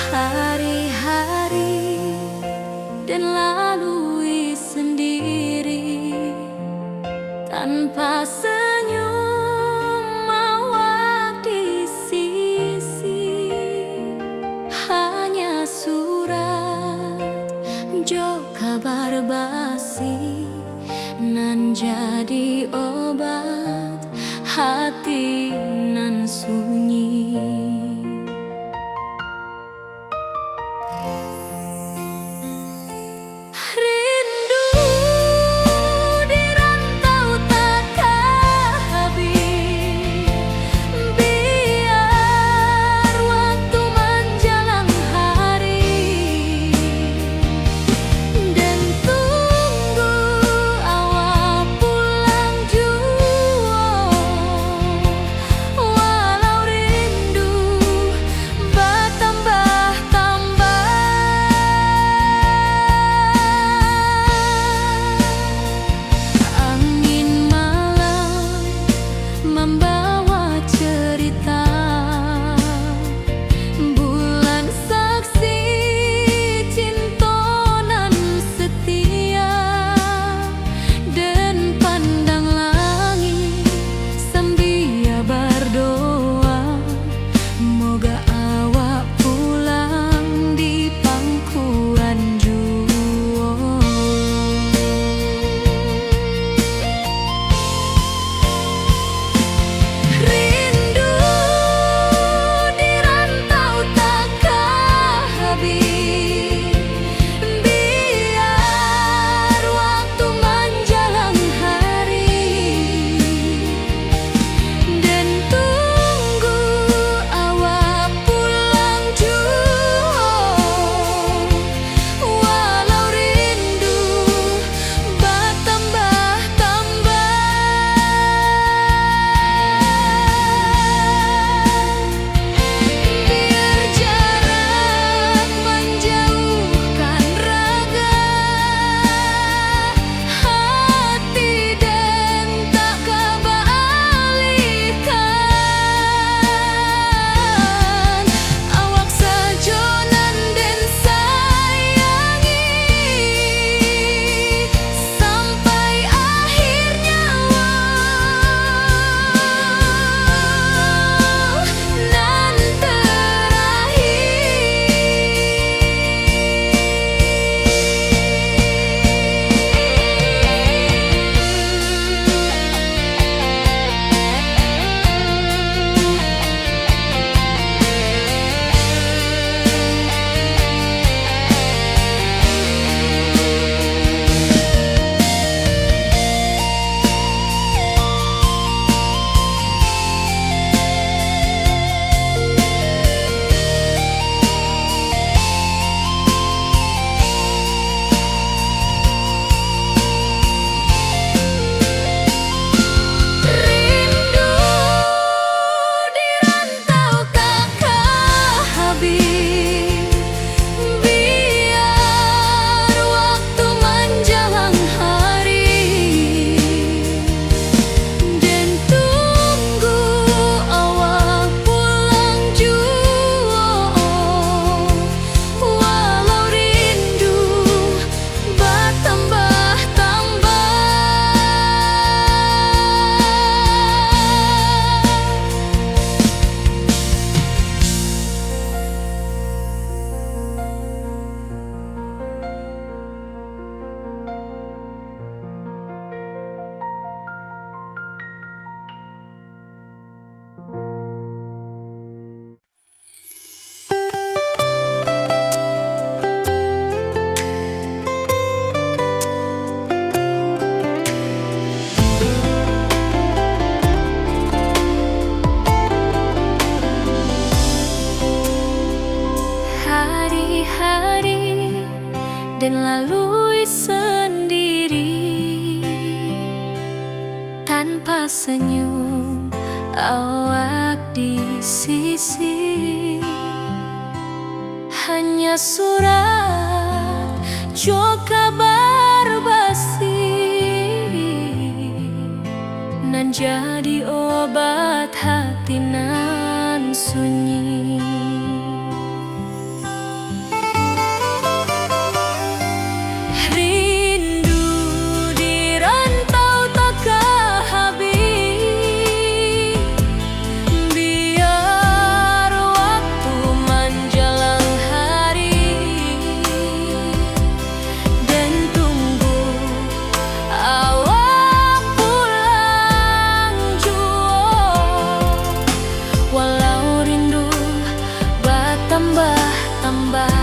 Hari-hari dan lalui sendiri tanpa senyum awak di sisi. Hanya surat jo kabar basi nan jadi obat hati nan sunyi. Membawa cerita bulan saksi cintonan setia, dan pandang langit sambil berdoa moga awak pulang di pangkuan jua. Dan lalui sendiri tanpa senyum awak di sisi. Hanya surat jo kabar basi nan jadi obat hati nan sunyi. bertambah-tambah.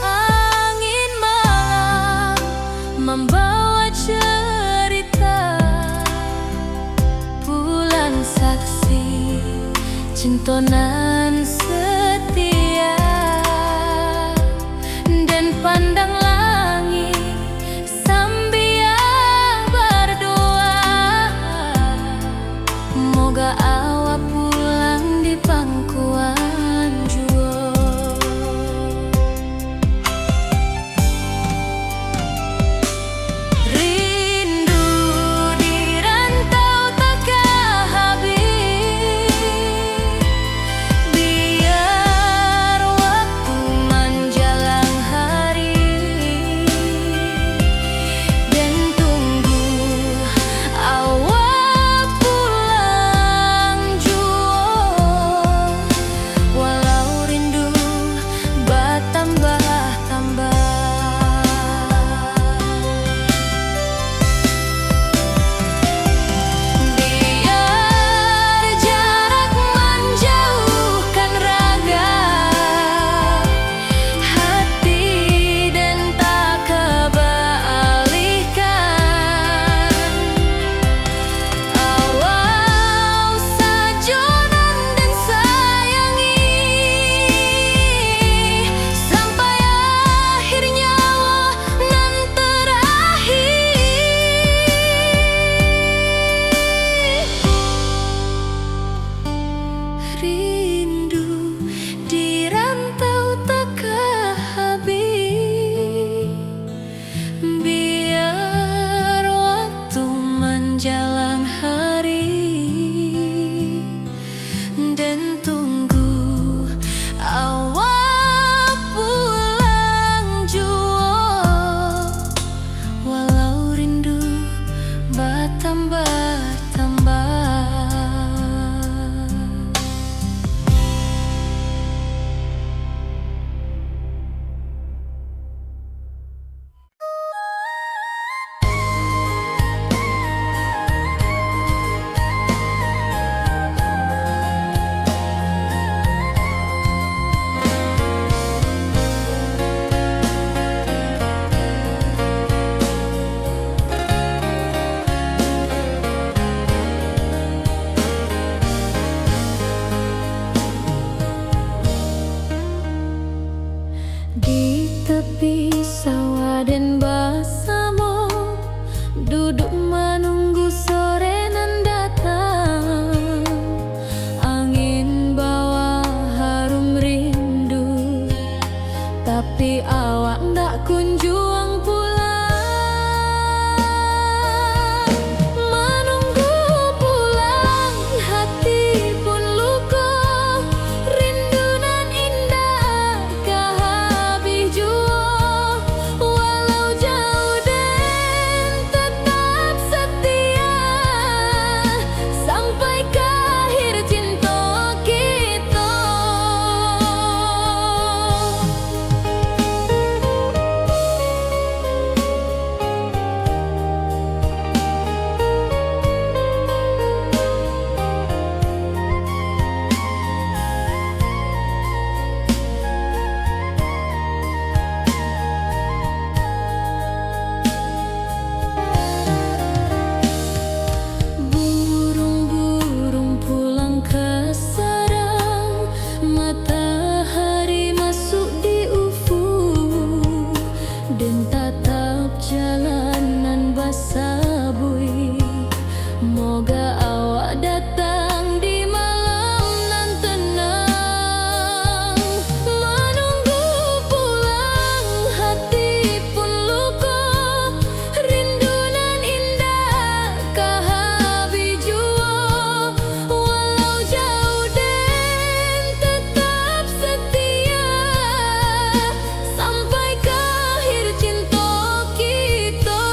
Angin malam membawa cerita, bulan saksi cintonan setia, dan pandang langit sambil berdoa, moga awak pulang di pangkuan jua. Rindu di rantau takkan habis, biar waktu menjelang hari, dan tunggu awak pulang jua, walau rindu bertambah-tambah. Biar jarak menjauhkan raga, hati dan tak kebalihkan. Awal sajonan dan sayangi, sampai akhir nyawa nan terakhir. Rindu di rantau takkan habis, biar waktu menjelang hari, dan tunggu awak pulang jua, walau rindu bertambah-tambah. Di tepi sawah dan bersama, duduk menunggu sore nan datang. Angin bawa harum rindu, tapi awak ndak kunjung pulang. Menunggu pulang, hati pun luka, rindu nan indah kah habis jua, walau jauh dan tetap setia, sampai ke akhir cinta kita. Burung-burung pulang ke sarang, matahari masuk di ufuk, dan tatap jalanan bersabui, moga awak datang di malam nan tenang. Menunggu pulang, hati pun luka, rindu nan indah kah habis jua, walau jauh dan tetap setia, sampai ke akhir cinta kita.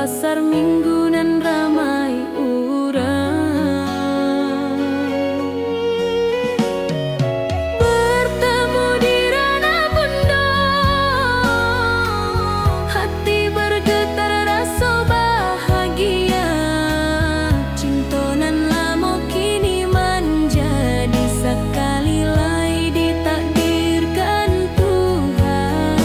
pasar minggu nan ramai urang. Bertemu di ranah pondok, hati bergetar rasa bahagia. Cinta nan lamo kini menjadi sekali lagi ditakdirkan Tuhan.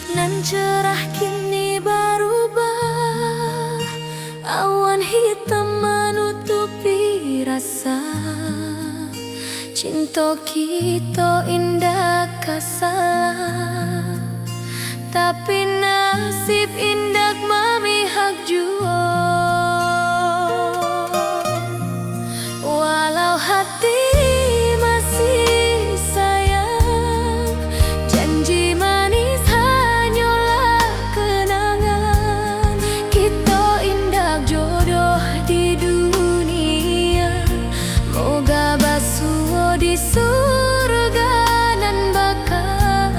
cantik nan cerah kini berubah. Awan hitam menutupi rasa. Cinta kita indah kasalah, tapi nasib indah memihak jua. Walau hati masih sayang, janji manis hanyalah kenangan. Kita indah jodoh di dunia, moga basuh di surga nan bakal.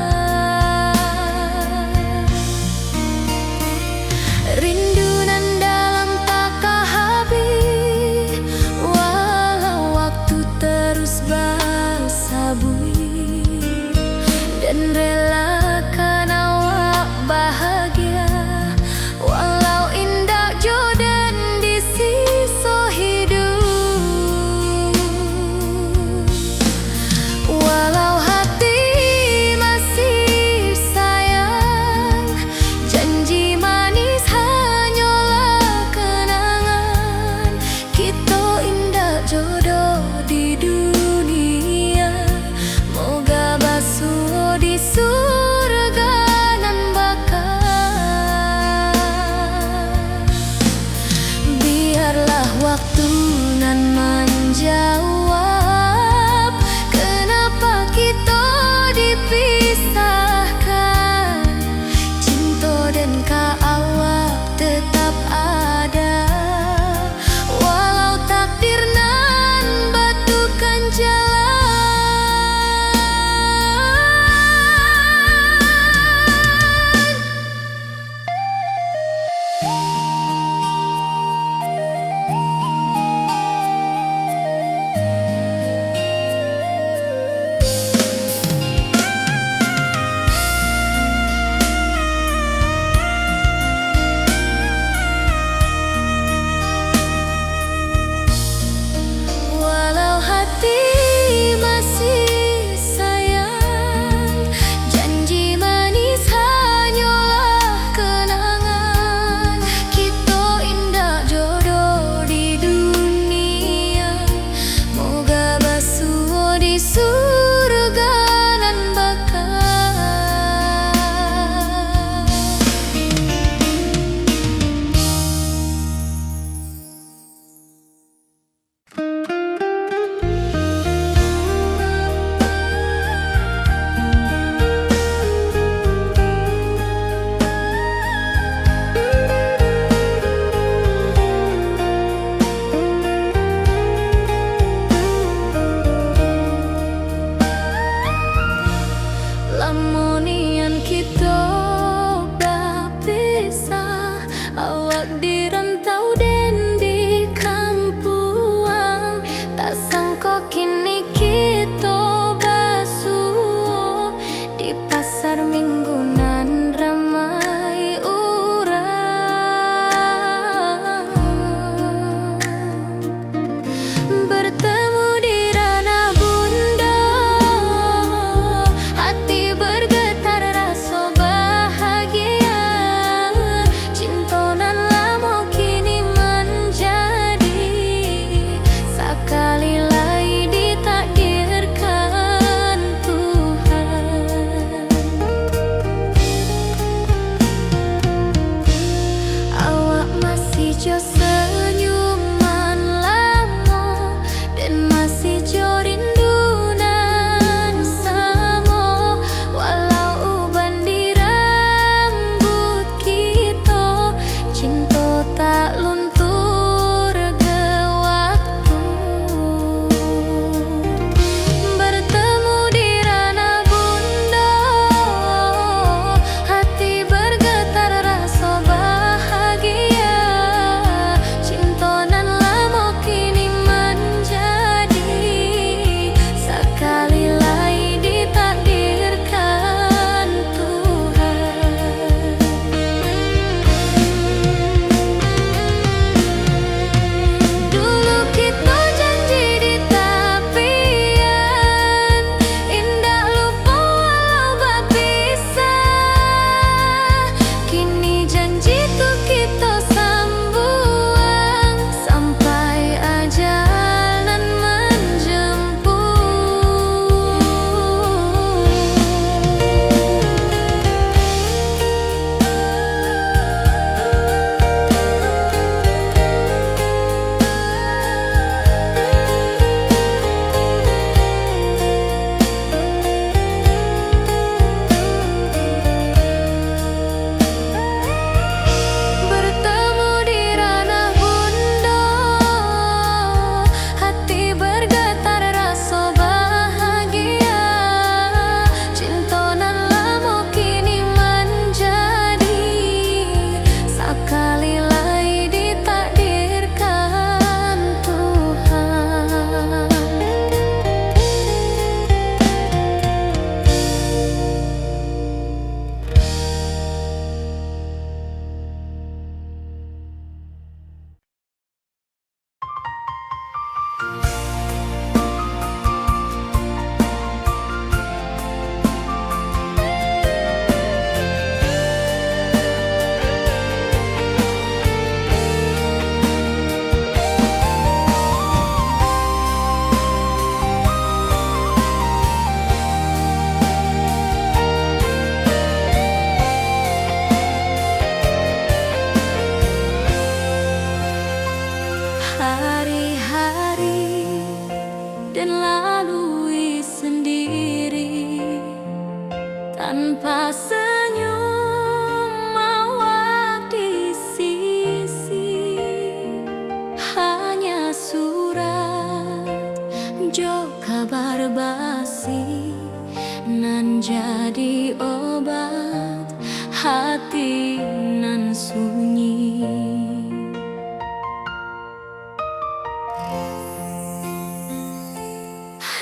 hati nan sunyi.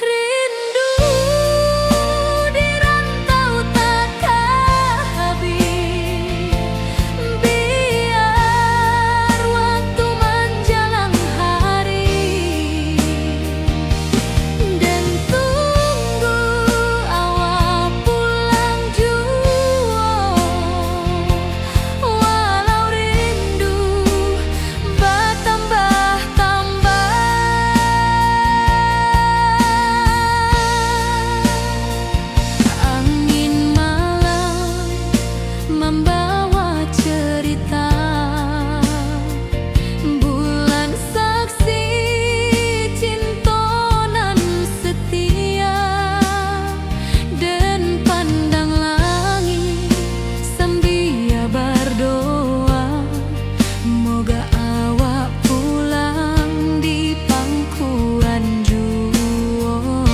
Rindu di rantau takkan habis, biar waktu menjelang hari, dan tunggu awal pulang jua. Walau rindu bertambah-tambah, angin malam membawa cerita, bulan saksi cinta nan setia, dan pandang langit sambil berdoa, moga awak pulang di pangkuan jua.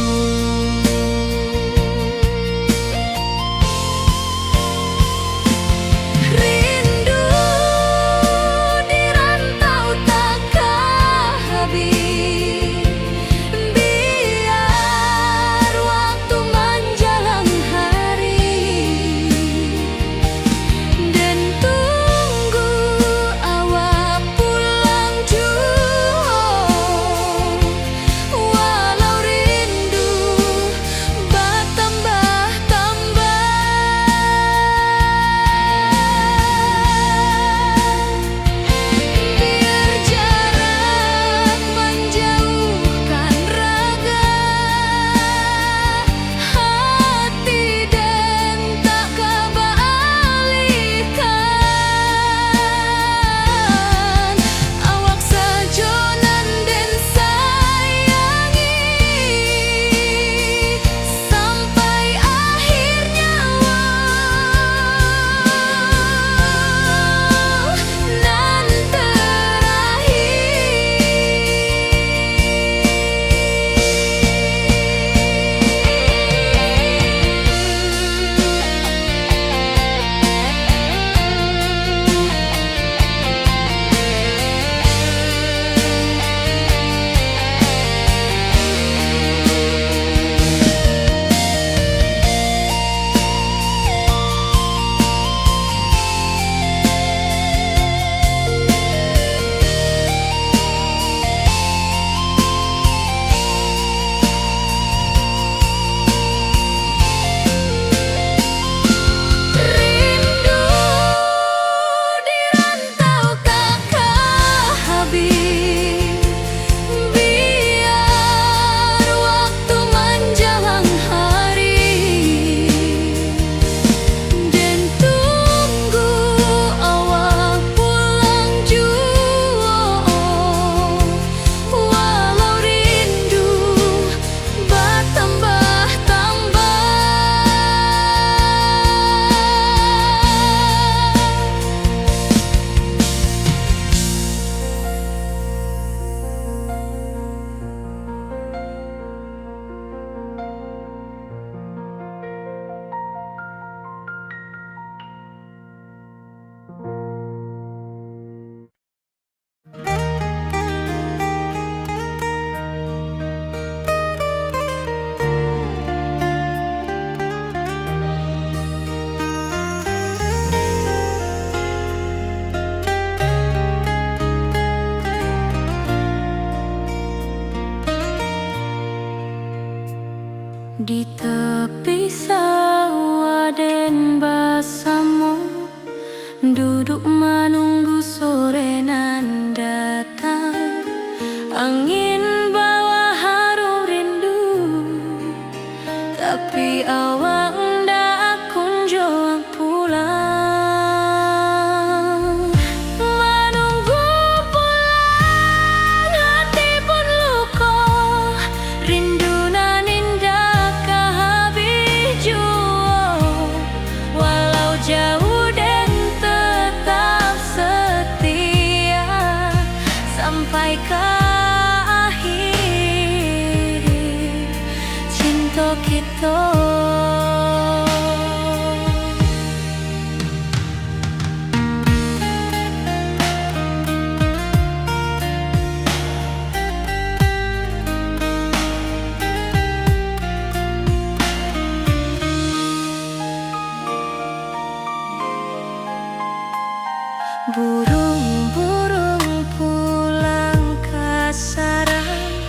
Burung-burung pulang ke sarang,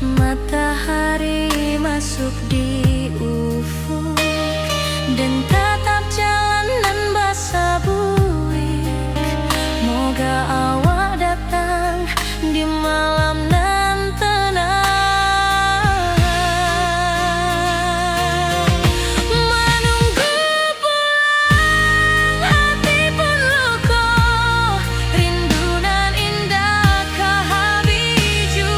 matahari masuk di ufuk, dan tatap jalanan basah buik. Moga awak datang di malam nan tenang. Menunggu pulang hati pun luka, rindu nan indah ke habiju.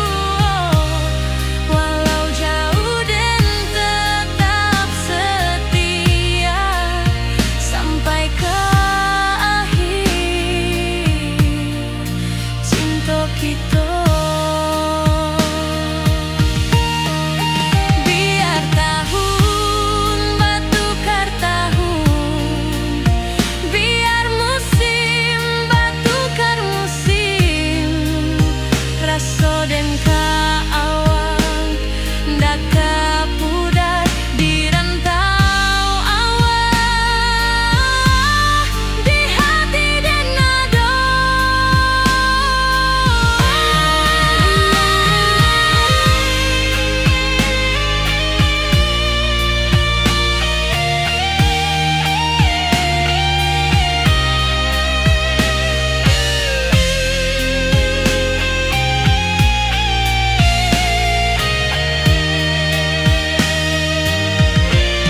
Walau jauh dan tetap setia sampai ke akhir cinta kita. Biar tahun batukar tahun, biar musim batukar musim, rasa dan kaawang ndak kapudar di rantau awak, di hati dan nado.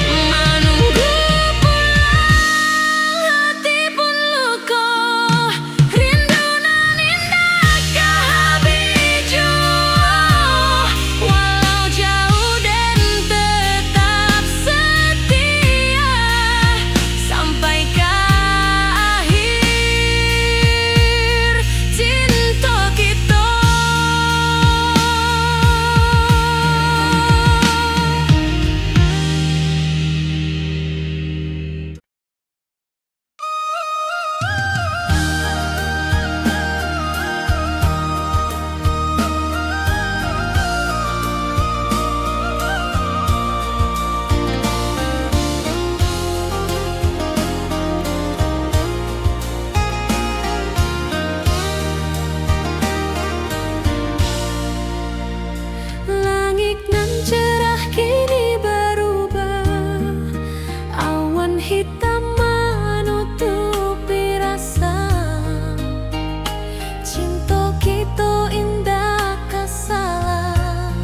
Menunggu pulang hati pun luka, rindu nan indah ke habiju. Walau jauh dan tetap setia sampai ke akhir cinta kita. Langit nan cerah kini berubah, awan hitam menutupi rasa. Cinta kita indah kasalah,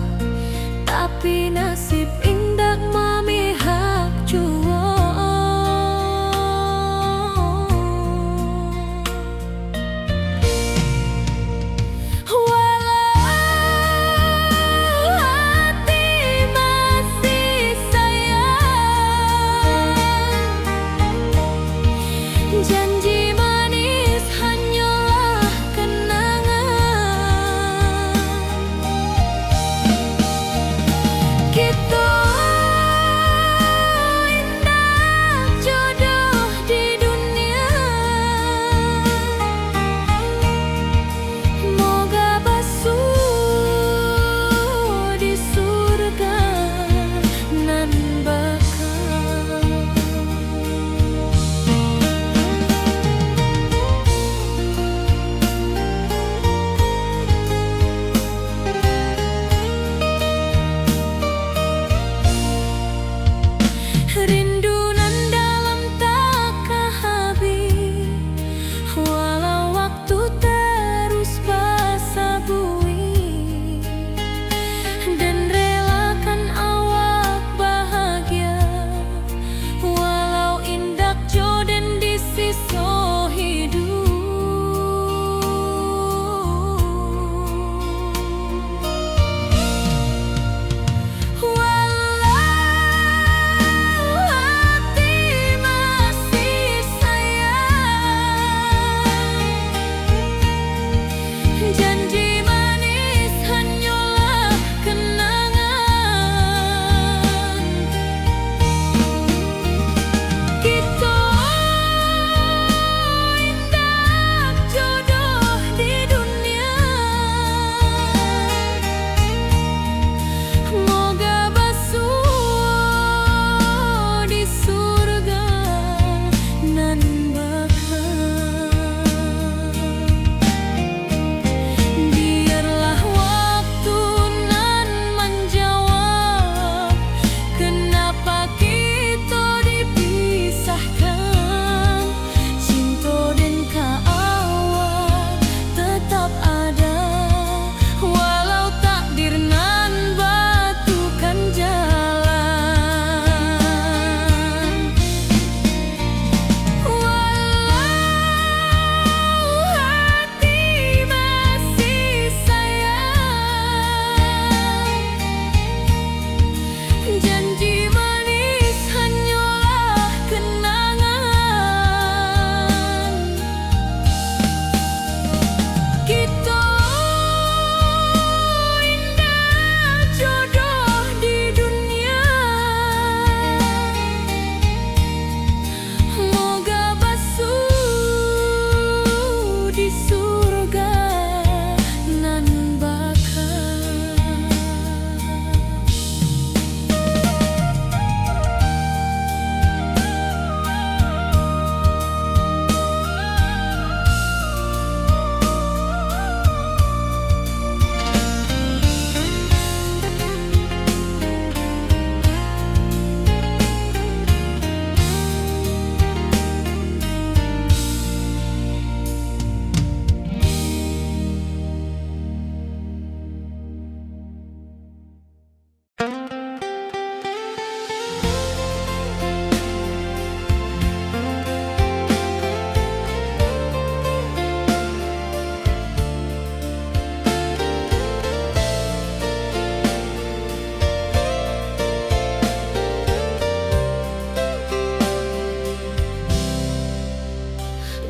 tapi nasib indah memihak jua. Walau hati masih sayang, janji manis hanyalah kenangan. Kita indah jodoh di dunia, moga basuh di surga nan bakal.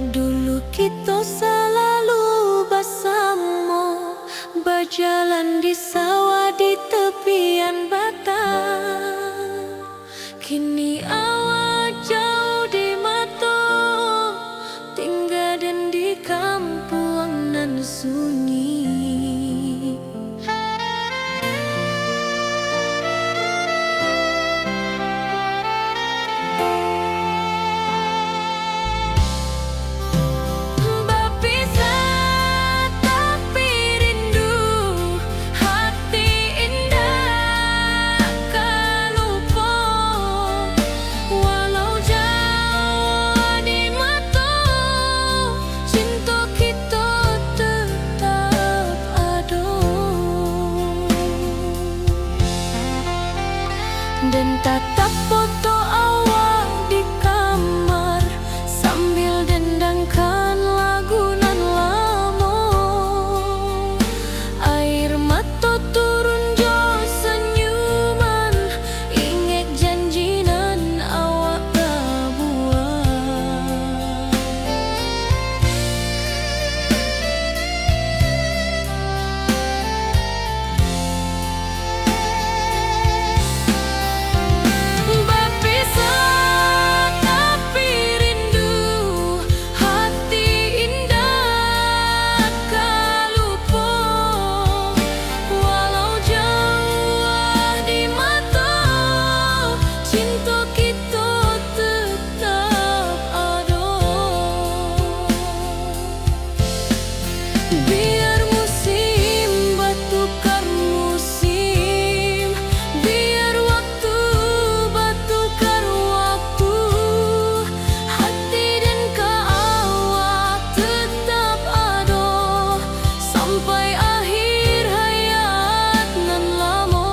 Dulu kita selalu bersama, berjalan di sawah di tepian batang. Kini awak jauh di mata, tinggal dan di kampung nan sunyi. Dan tatap foto awak di kamar sambil dendangkan lagu nan lama. Air mata turun jo senyuman, ingat janji nan awak buat. Biar musim bertukar musim, biar waktu bertukar waktu, hati dan awak tetap ada sampai akhir hayat nan lama.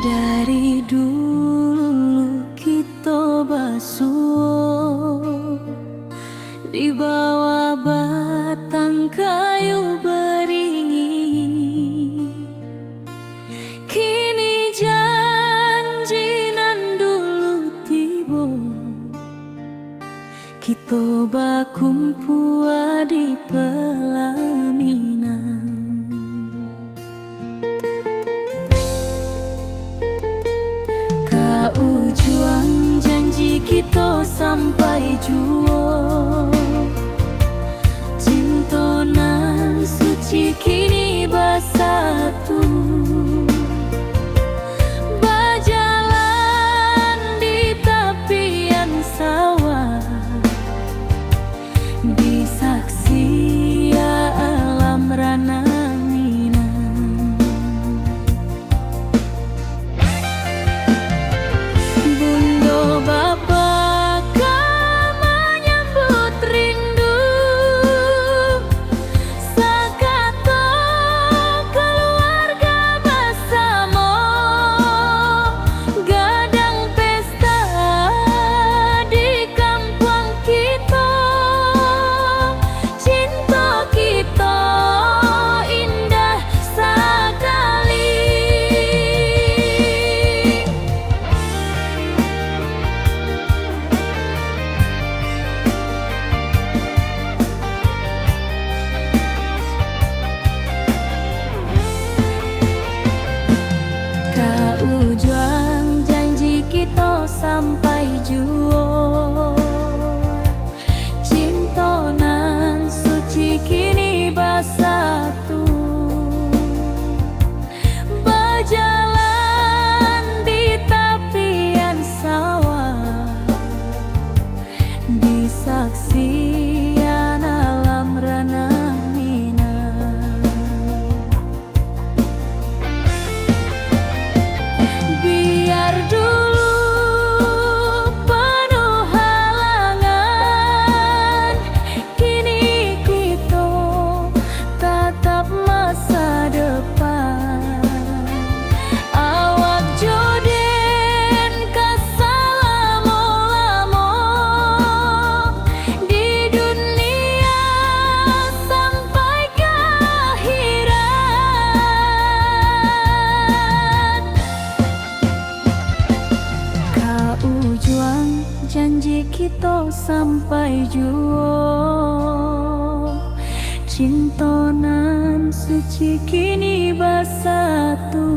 Dari dulu kita basuh di bawah batang kayu beringin. Kini janji nan dulu tiba, kita bakumpul di pelaminan. Ujung janji kita sampai jua, cinta nan suci kini bersatu. Berjalan di tepian sawah, disaksi alam rana. sampai juo. Cinta nan suci kini bersatu, berjalan di tepian sawah, di saksian alam ranah minang. Biar dulu penuh halangan, kini kita tatap masa depan. Awak joden kasalamo-lamo di dunia sampai ke akhirat. Kaujuang janji kita sampai juo, cinta nan suci kini bersatu,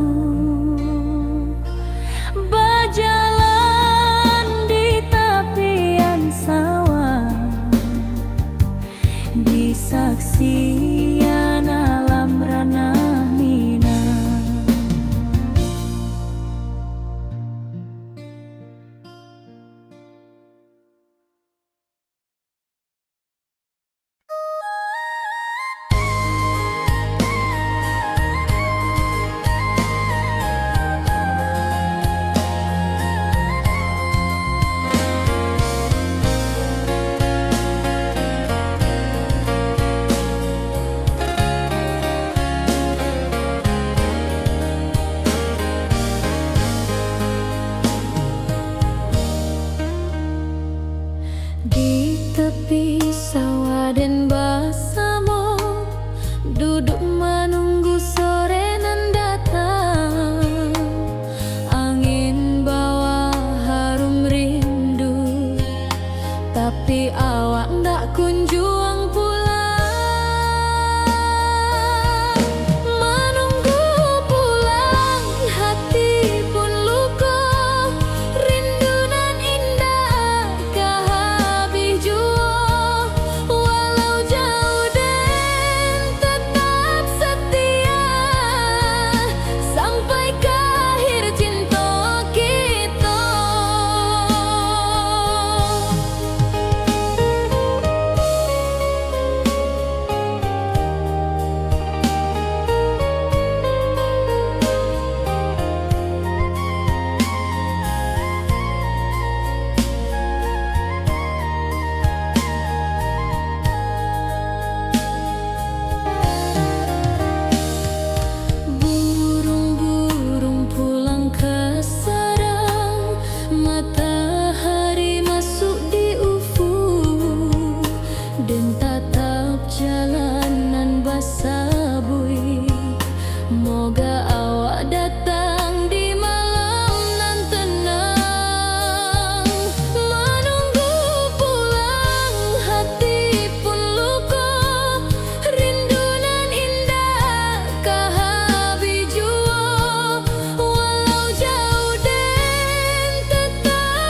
berjalan di tepian sawah, di saksian alam ranah minang. Di tepi sawah dan bersama, duduk menunggu sore nan datang. Angin bawa harum rindu, tapi awak ndak kunjung pulang. Menunggu pulang, hati pun luka. Rindu nan indah kah habis jua. Walau jauh dan tetap setia, sampai ke akhir cinta kita. Burung-burung pulang ke sarang, matahari masuk di ufuk, dan tatap jalanan basabui. Moga awak datang di malam nan tenang. Menunggu pulang, hati pun luka. Rindu nan indah kah habis jua. Walau jauh dan tetap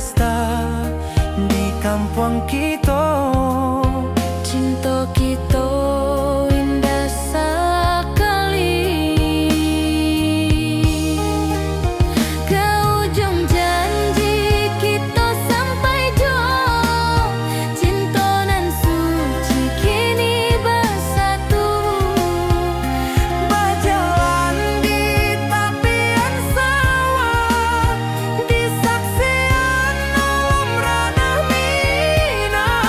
pesta di kampung kita. Cinta kita indah sekali. Ke ujung janji kita sampai jauh. Cinta nan suci kini bersatu. Berjalan di tepian sawah, di saksian alam ranah Minang.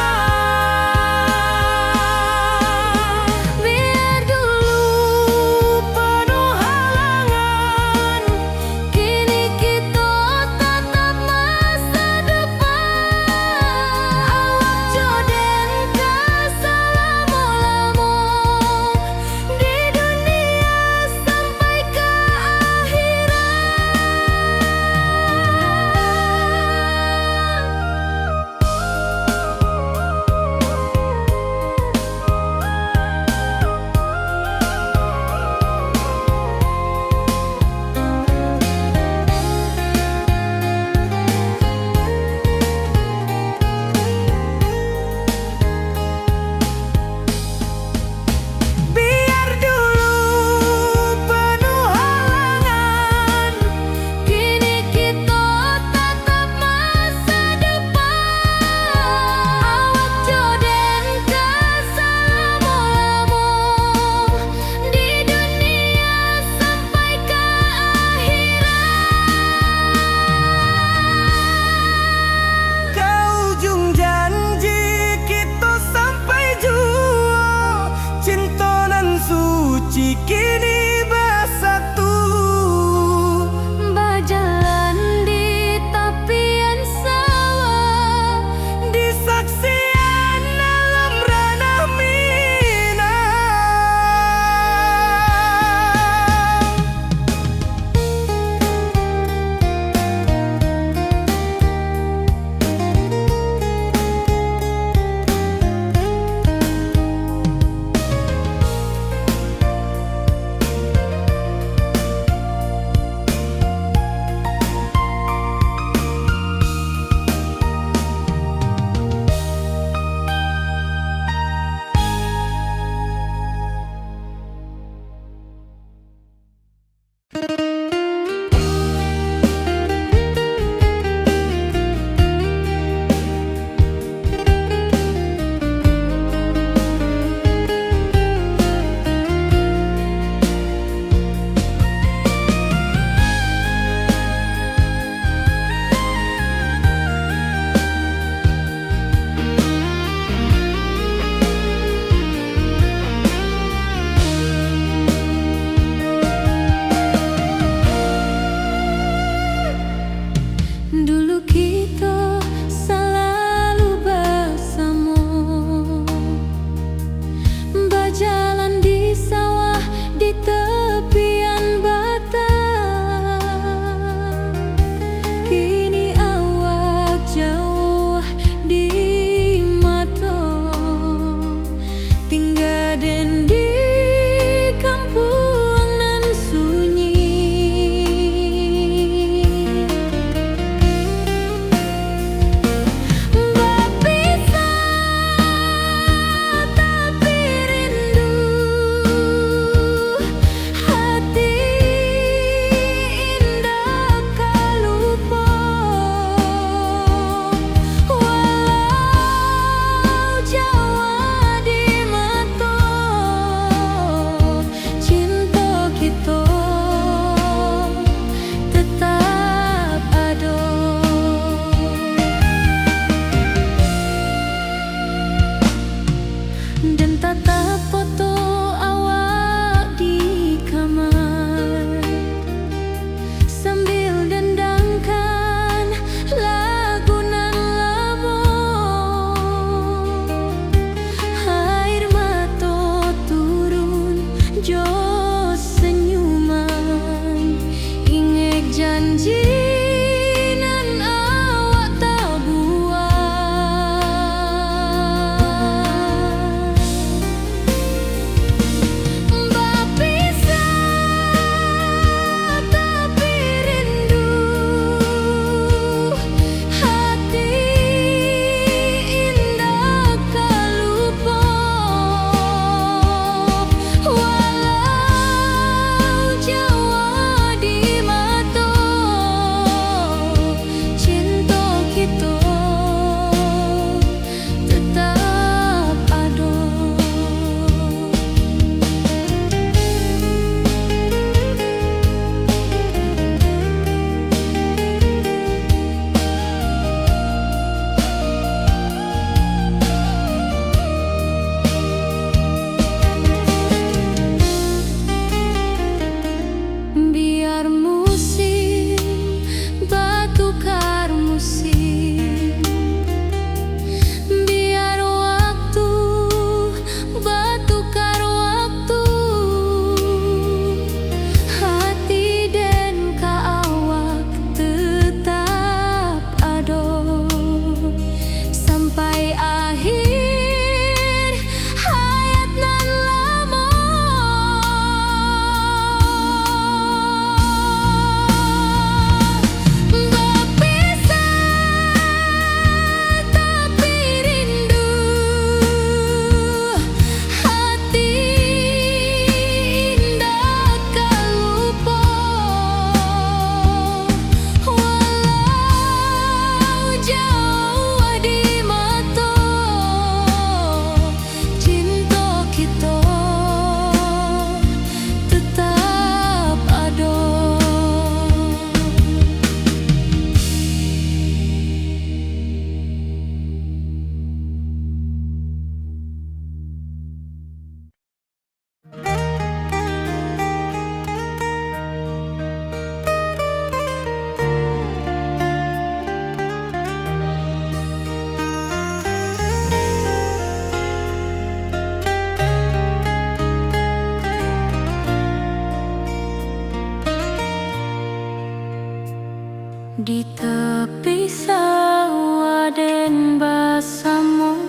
Di tepi sawah den basamu,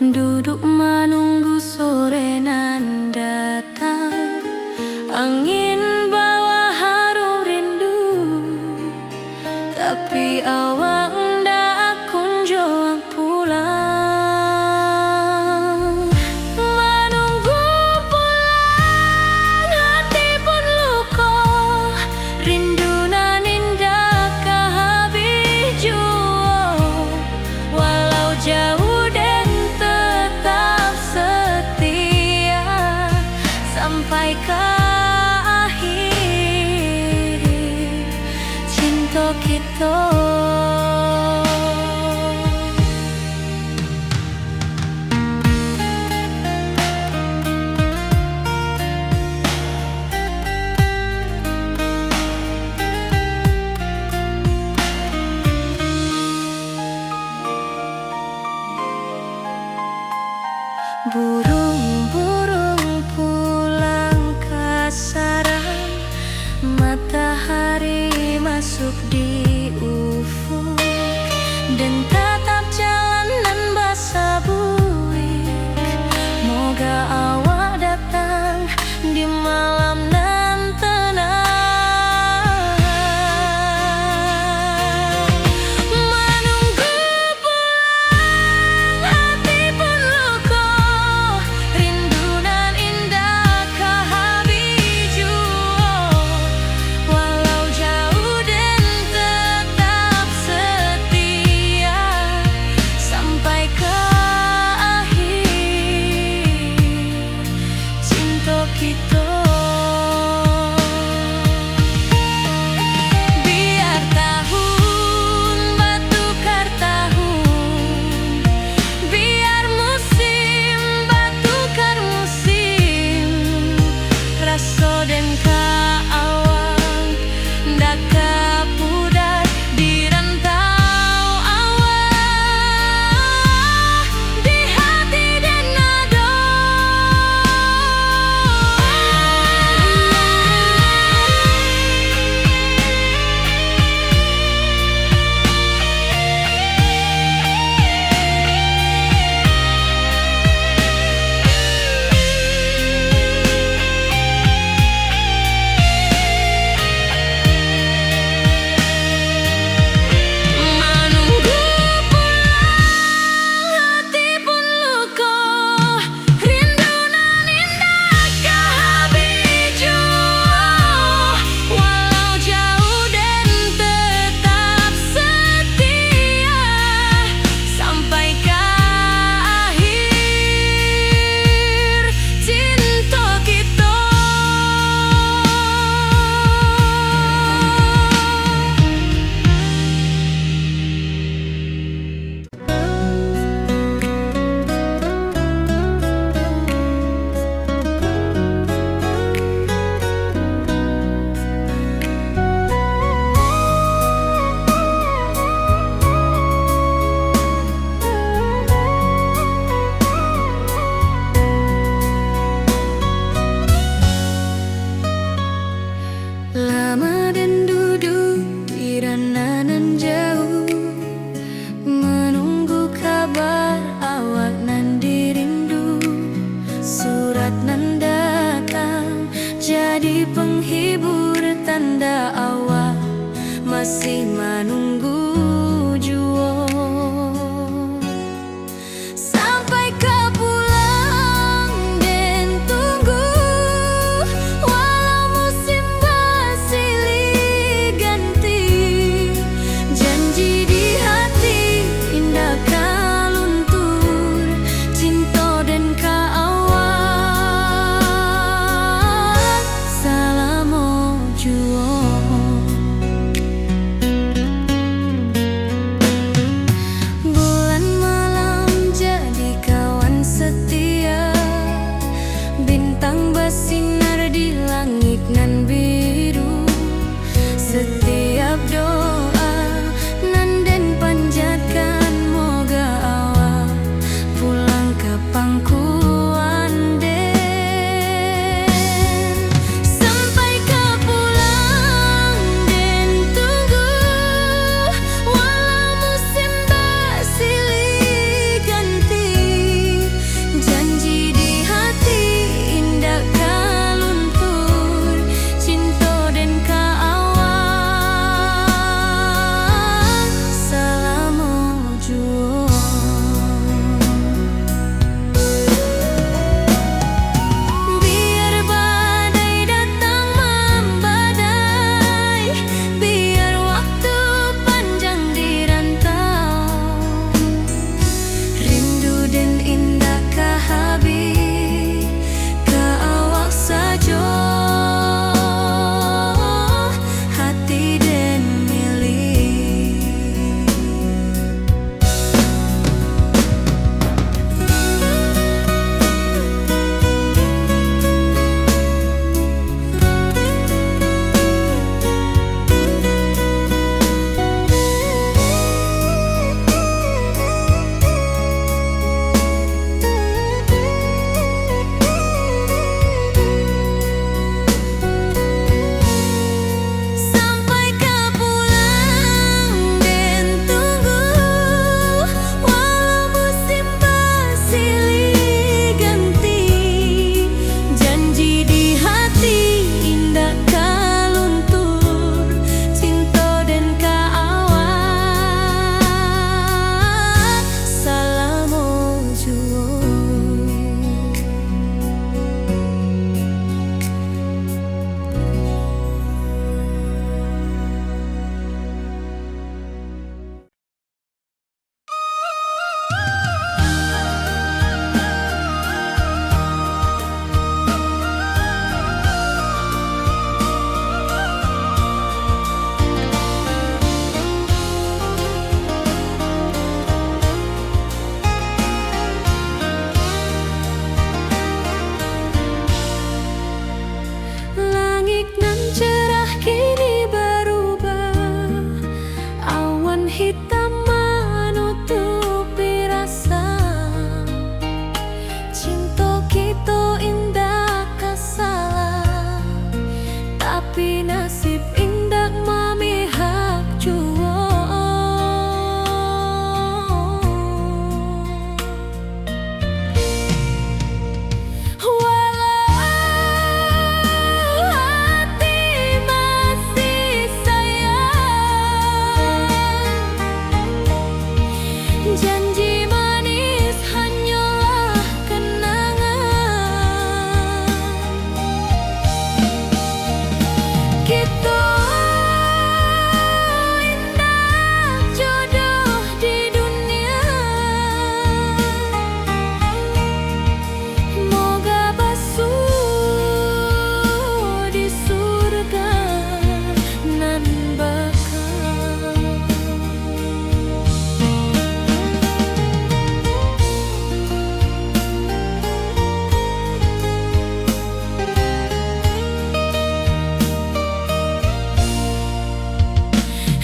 duduk menunggu sore nan datang. Angin bawa harum rindu, tapi awak ndak kunjung pulang. Menunggu pulang, hati pun luka, rindu nan indah kehabis jua. Walau jauh dan tetap setia sampai ke akhir cinta kita. Burung-burung pulang ke sarang, matahari masuk di ufuk, dan tatap jalanan basah buik. Moga awak datang di malam nan tenang. Menunggu pulang, hati pun luka, rindu nan indah kehabis jua. Walau jauh dan tetap setia sampai ke akhir cinta kita. Biar tahun bertukar tahun, biar musim bertukar musim, rasa dan keawang ndak kepudar di rantau awak, di hati dan nada. Menunggu pulang, hati pun luka, rindu nan indah kehabis jua. Walau jauh dan tetap setia sampai ke akhir cinta kita. Lama dan duduk di ranah nan jauh, menunggu kabar awak nan dirindu. Surat nan datang jadi penghibur, tanda awak masih menunggu jua. Sampai ke pulang dan tunggu, walau musim bersilih ganti, janji di hati indah kaluntur, cinta dan keawak selama jua.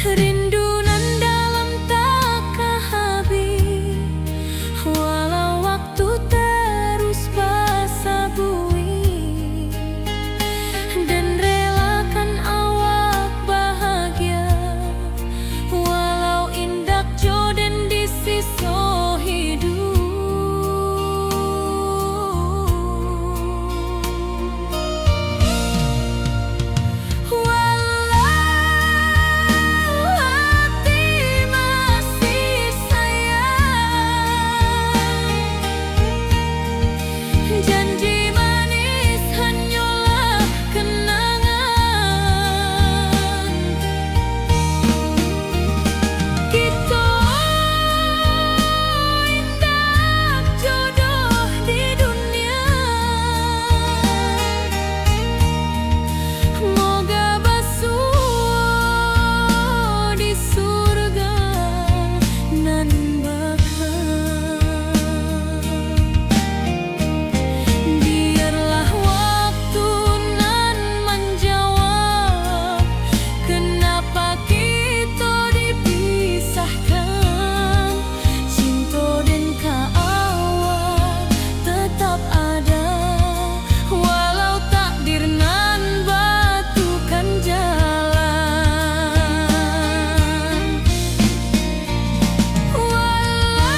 Rindu nan dalam takkan habis, walau waktu terus basa bui, dan relakan awak bahagia, walau indak jodoh di siso hidup. Janji manis hanyalah kenangan. Kita indah jodoh di dunia, moga basuh di surga nan bakal. Biarlah waktu nan menjawab kenapa kita dipisahkan. Cinta dan kaawak tetap ada, walau takdir nan batukan jalan. Walau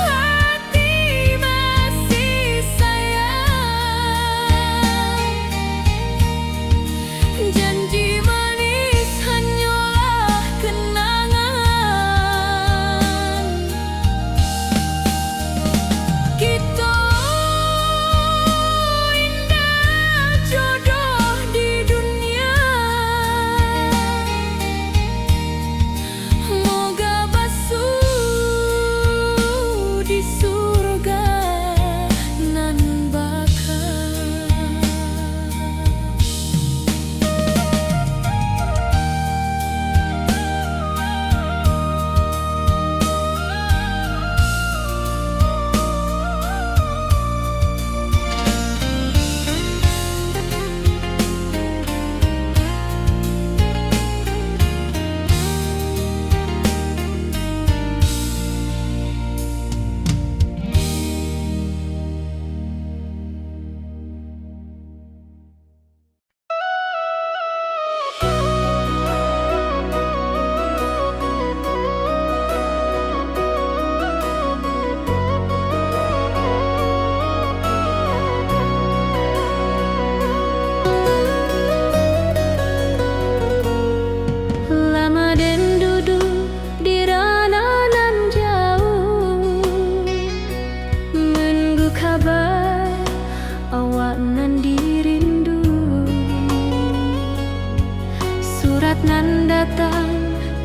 hati masih sayang, janji manis hanyalah kenangan. Kita indah jodoh di dunia, moga basuh di surga nan bakal. Lama den duduk di ranah nan jauh, menunggu kabar awak nan dirindu. Surat nan datang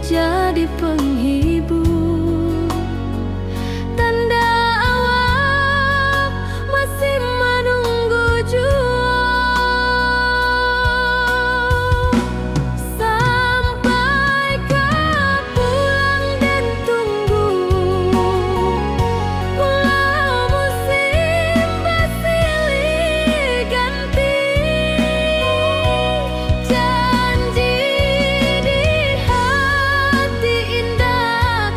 jadi penghibur, tanda awak masih menunggu jua. Sampai kau pulang dan tunggu, walau musim bersilih ganti. Janji di hati indah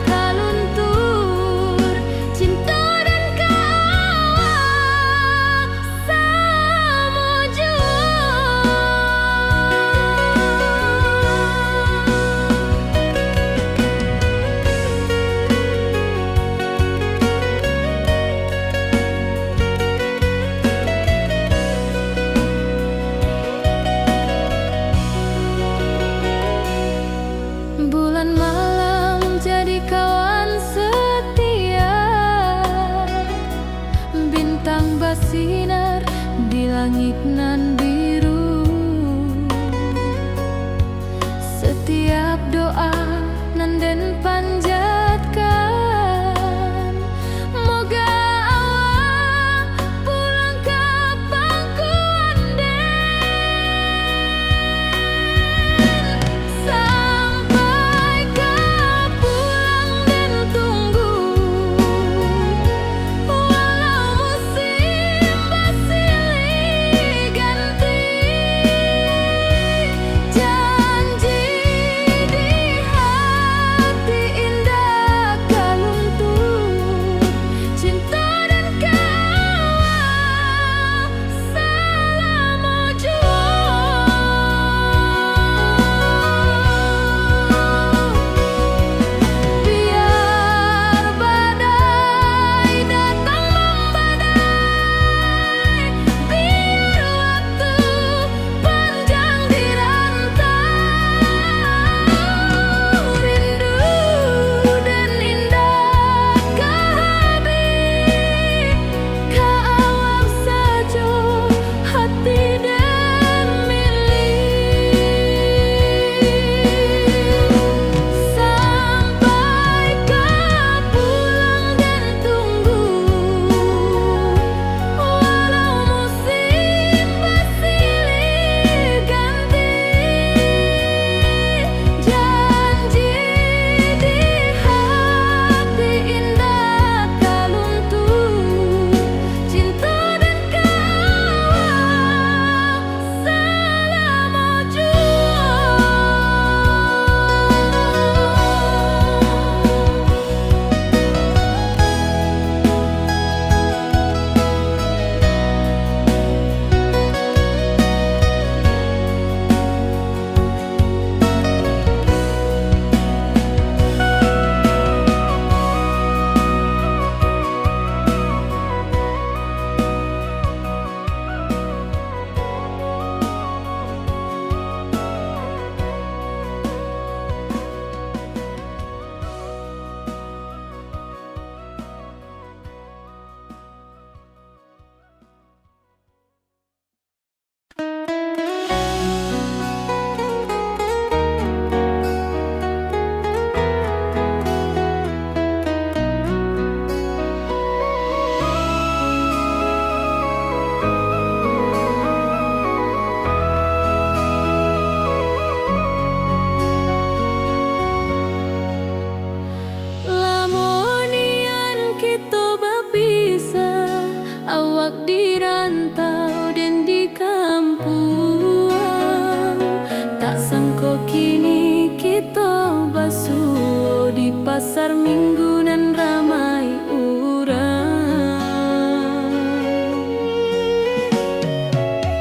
Pasuo di pasar minggu nan ramai urang.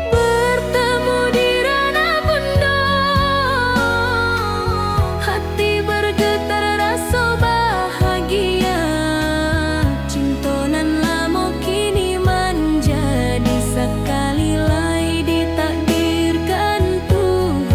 Bertemu di ranah bunda, hati bergetar rasa bahagia. Cinta nan lama kini menjadi sekali lai ditakdirkan Tuhan.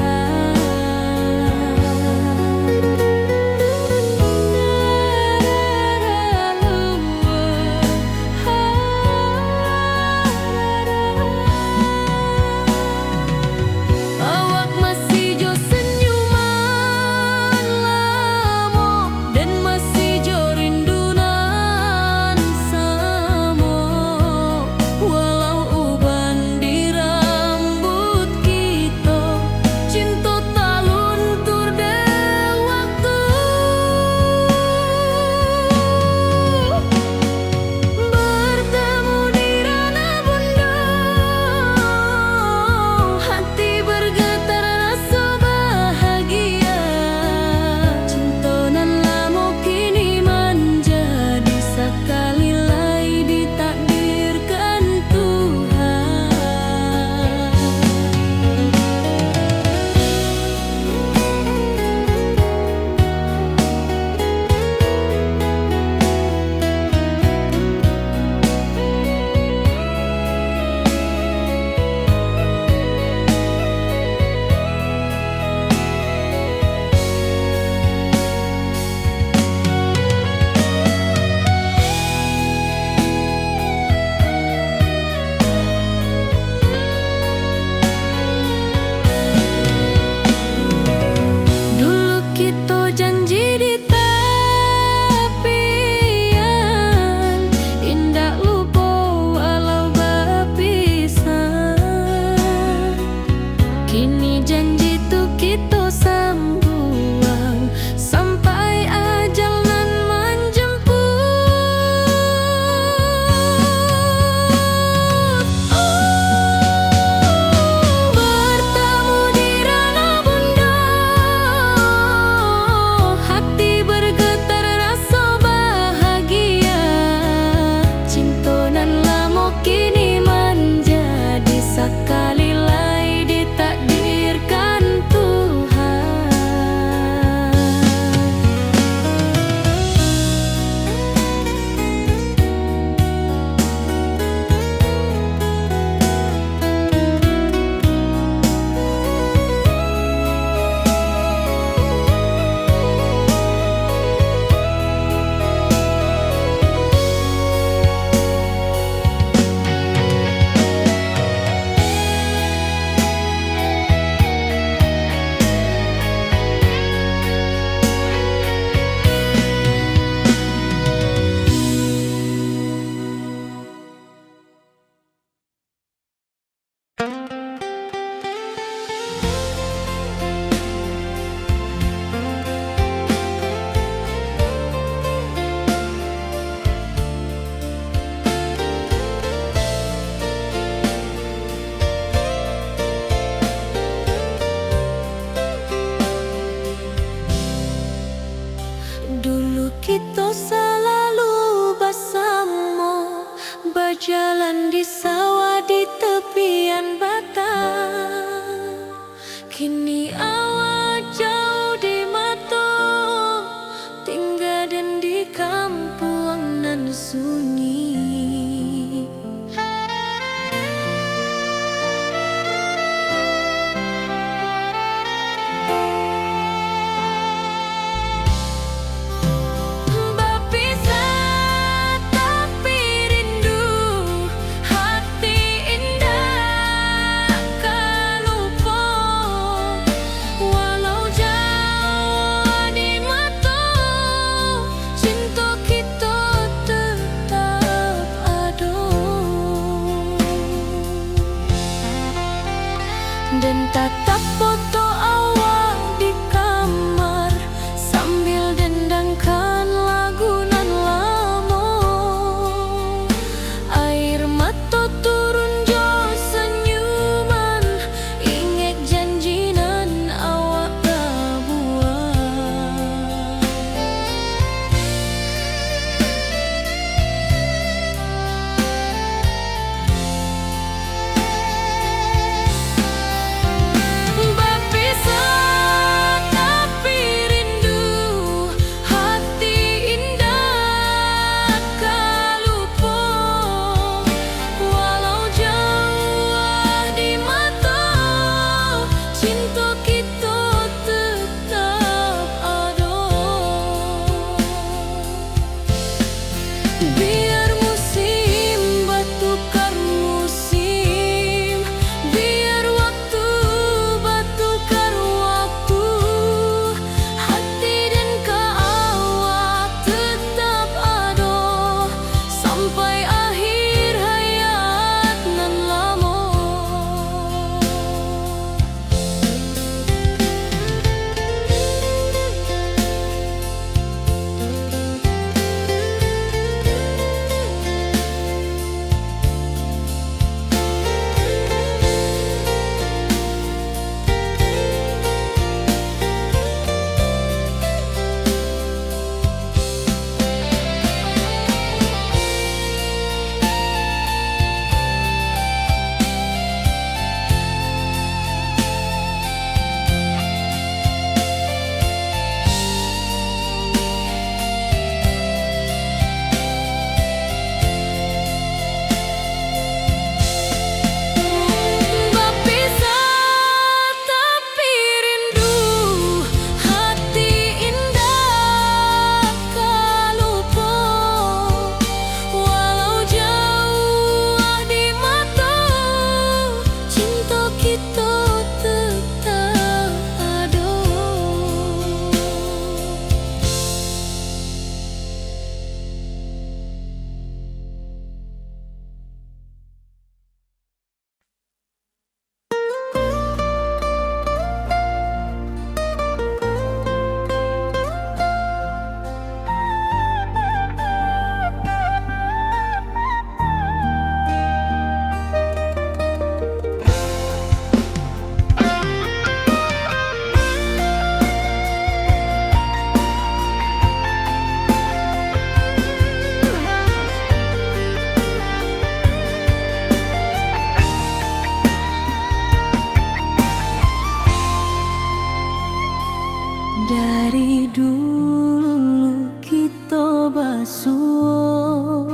Dari dulu kita basuh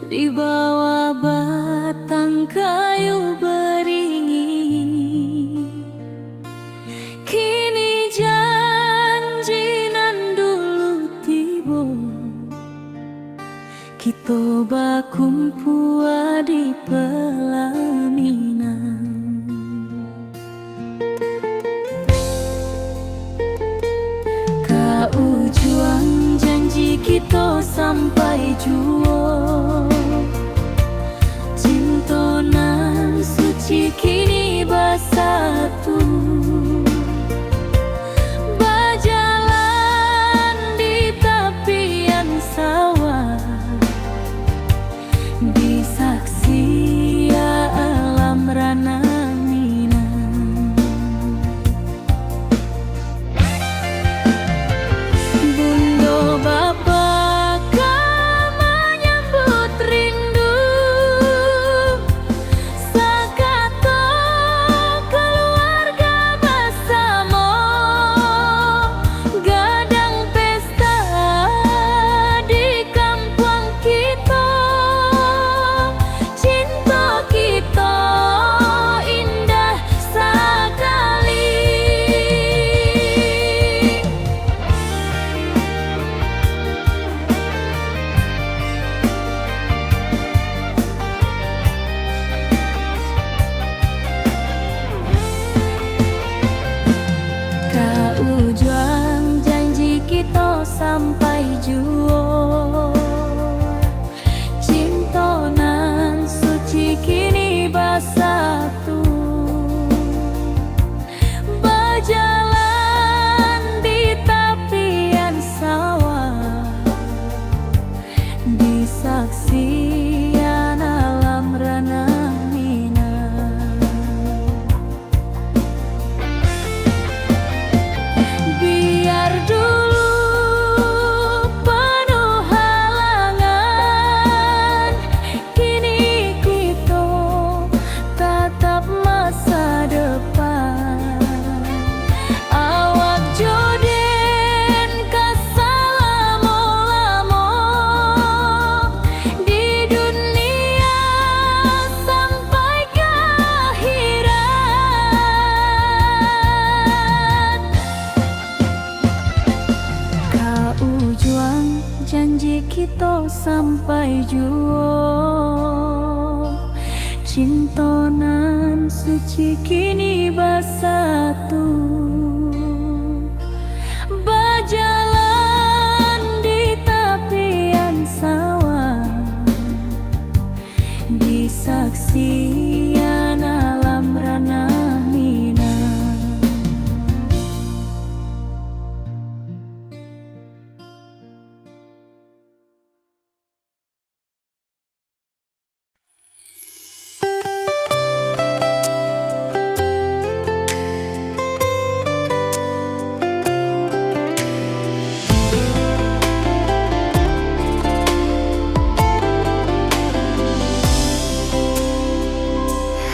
di bawah batang kayu beringin. Kini janji nan dulu tiba, kita bakumpul di pelaminan. Ujung janji kita sampai jua, cinta nan suci kini bersatu. Berjalan di tepian sawah, disaksi alam rana. Ujung janji kita sampai jua, cinta nan suci kini bersatu. Berjalan di tepian sawah, disaksikan alam rana. Biar dulu penuh halangan, kini kita tatap masa depan. Awak joden kesalamo-lamo di dunia sampai ke akhirat. Ujung janji kita sampai jua, cinta nan suci kini bersatu. Berjalan di tepian sawah, disaksikan alam rana.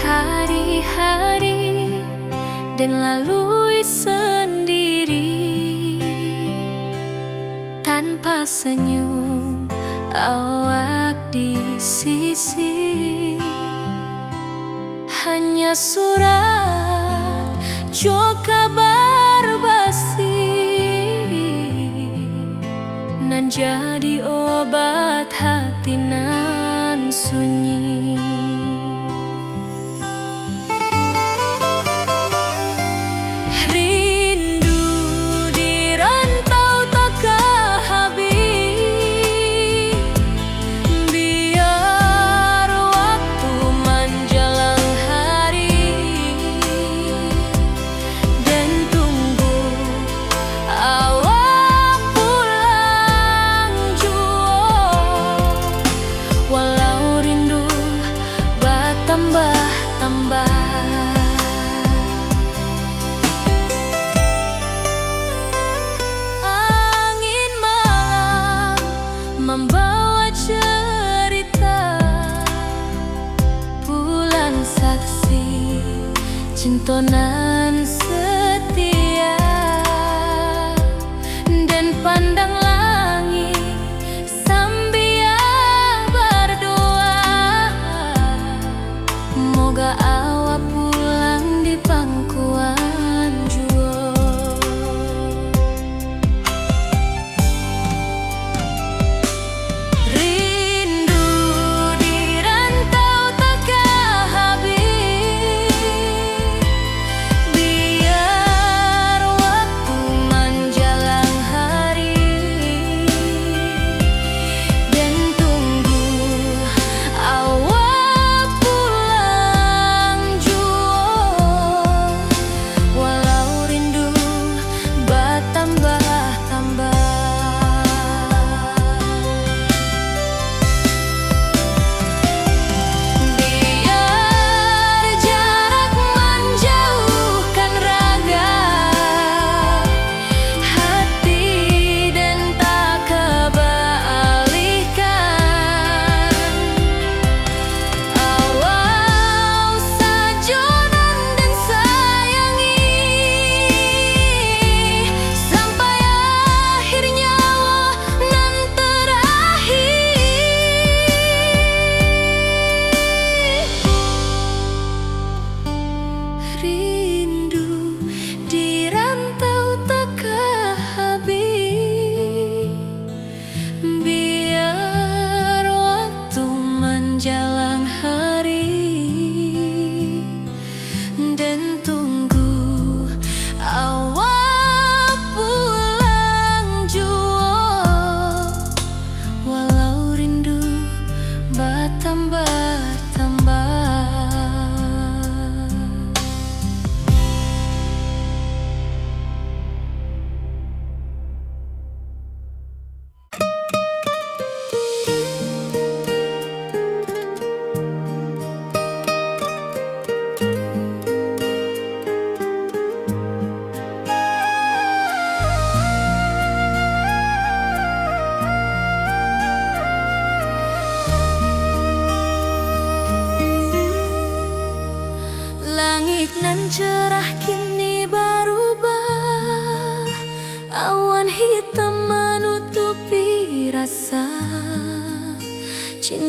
Hari-hari dan lalui sendiri, tanpa senyum awak di sisi. Hanya surat jo kabar basi nan jadi obat hati nan sunyi. Walau rindu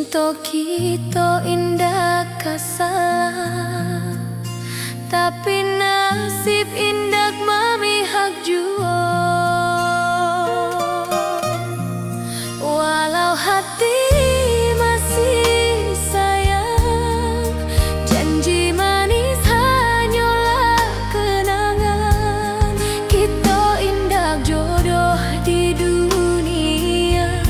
Cinta kita indah kasalah, tapi nasib indah memihak jua. Walau hati masih sayang, janji manis hanyalah kenangan. Kita indah jodoh di dunia,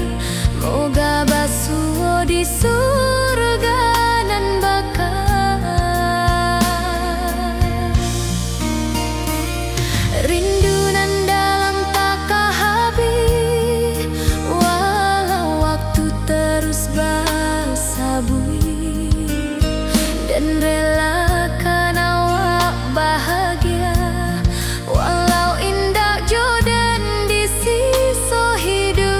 moga basuh di surga nan bakal. Rindu nan dalam tak habis, walau waktu terus bersabui, dan relakan awak bahagia, walau indah jodan di sisa hidup.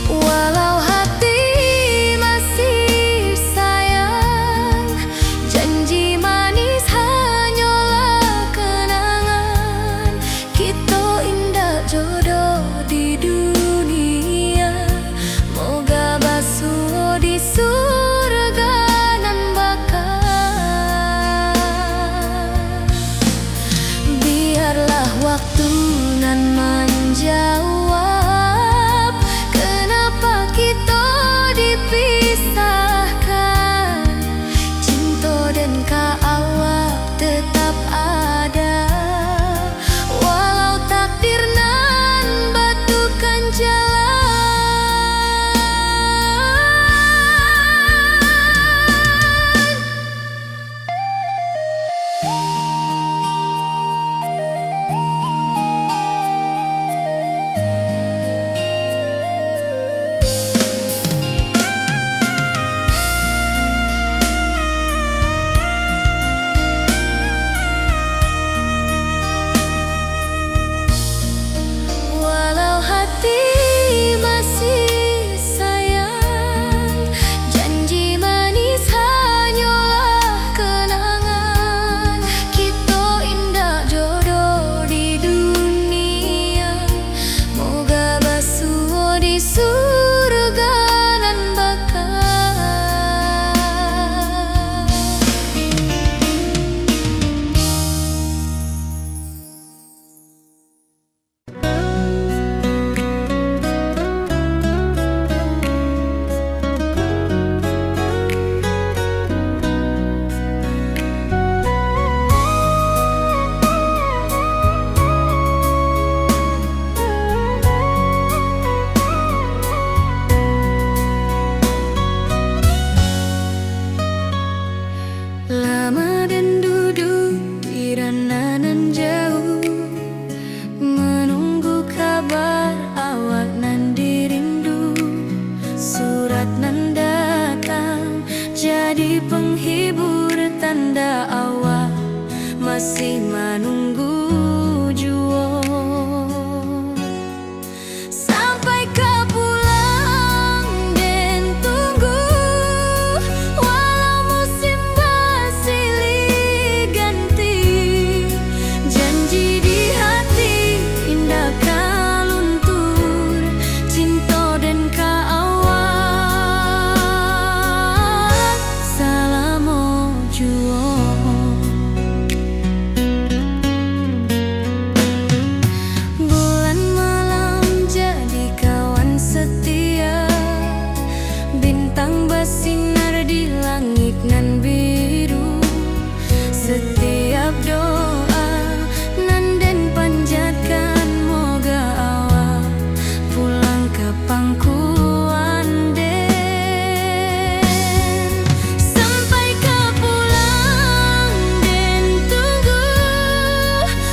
Walau hati masih sayang, janji manis hanyalah kenangan. Kita indah jodoh di dunia, moga basuh di surga nan bakal. Biarlah waktu nan menjawab kenapa kita dipisahkan. Cinta dan awak tetap ada, walau takdir nan batukan jalan. Walau hati masih sayang, janji manis hanyalah kenangan. Kita indah jodoh di dunia, moga basuh di surga nan bakal. Lama dan duduk di ranah nan jauh, menunggu kabar awak nan dirindu. Surat nan datang jadi penghibur, tanda awak masih menunggu jua. Sampai kau pulang dan tunggu, walau musim bersilih ganti. Janji di hati indah kau luntur, cinta dan awak salamo jua. Bulan malam jadi kawan setia, bintang bersinar di langit nan biru. Setiap doa nan den panjatkan, moga awak pulang ke pangkuan den. Sampai kau pulang dan tunggu,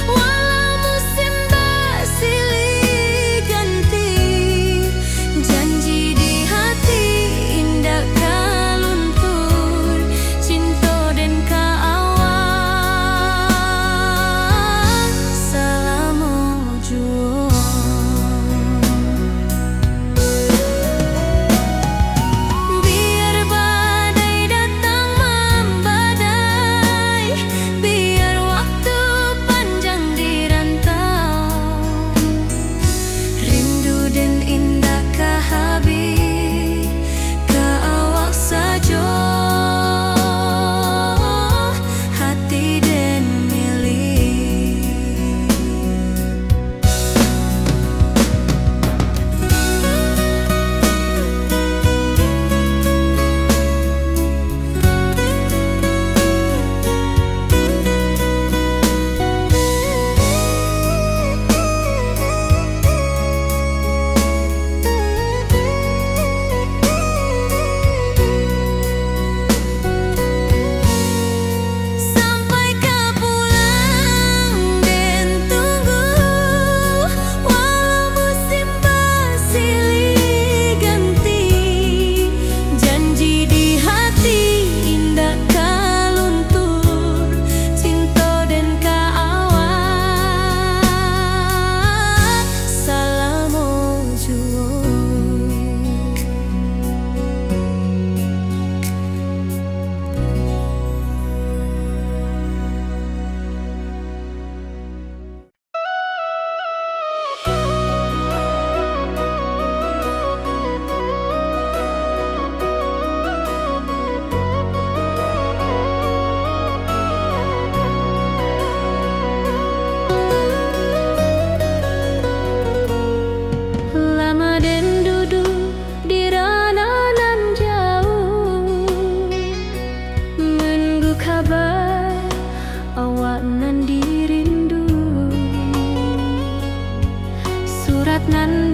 walau musim bersilih ganti. Janji di hati indah kau luntur, cinta dan awak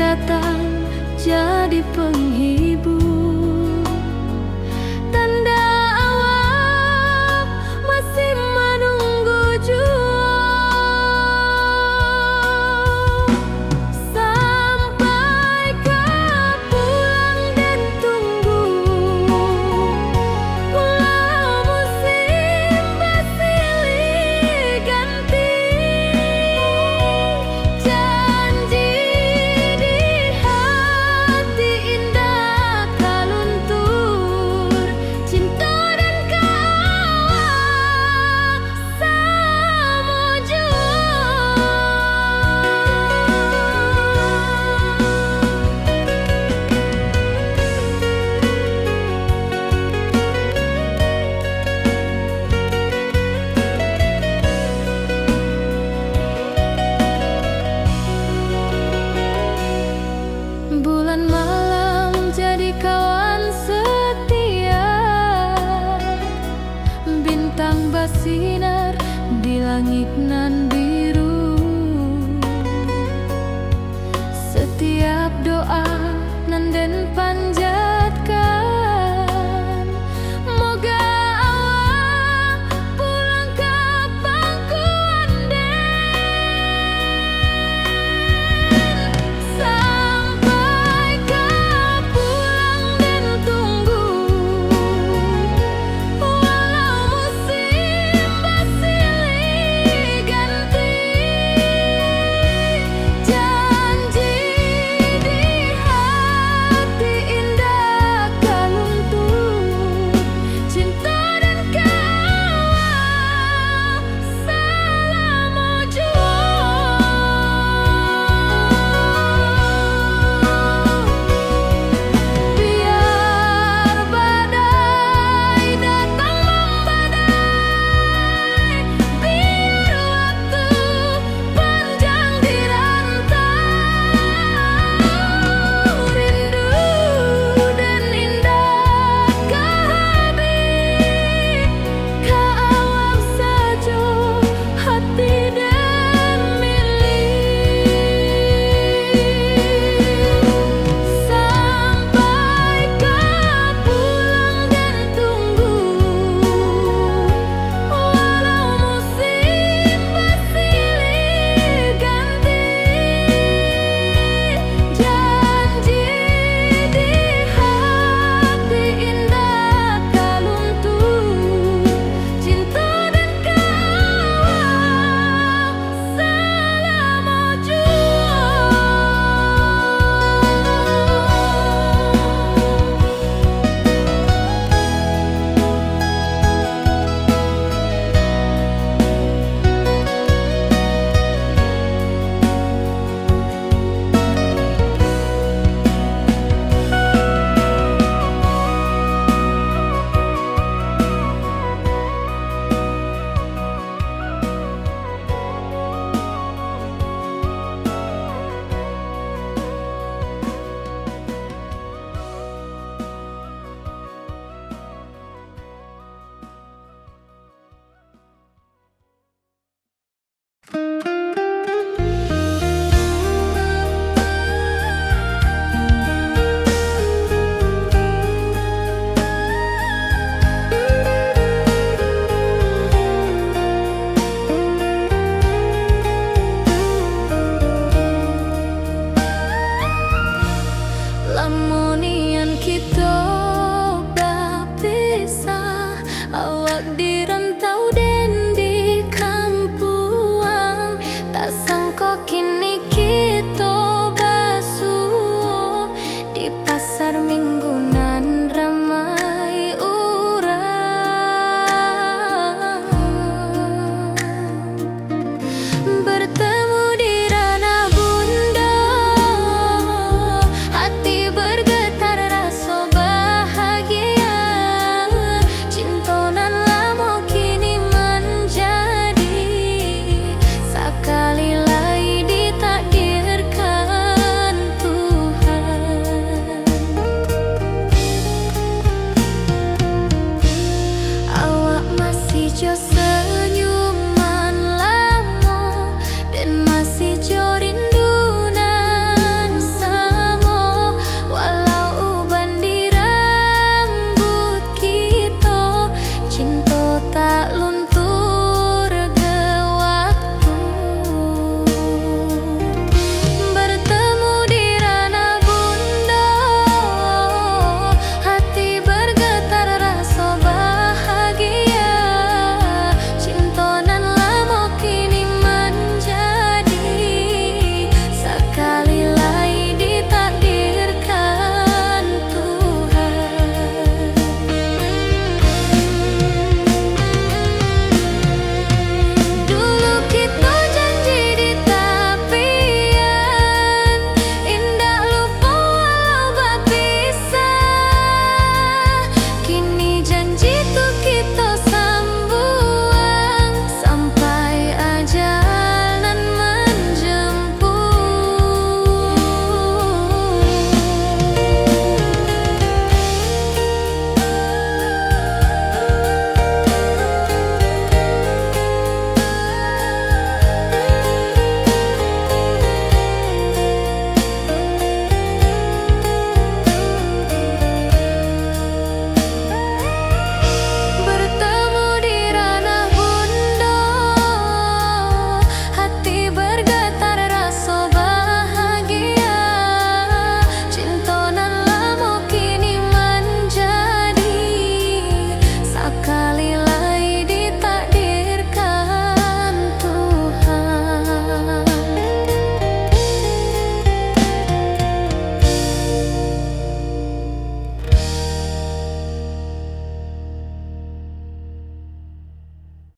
datang jadi penghibur, tanda awal masih menunggu jua. Sampai kau pulang dan tunggu, pulau musim bersilih ganti. Janji di hati indah kaluntur, cinta dan kawal sama jua. Bulan malam jadi kawan setia, bintang bersinar di langit nan biru. Setiap doa nan den panjang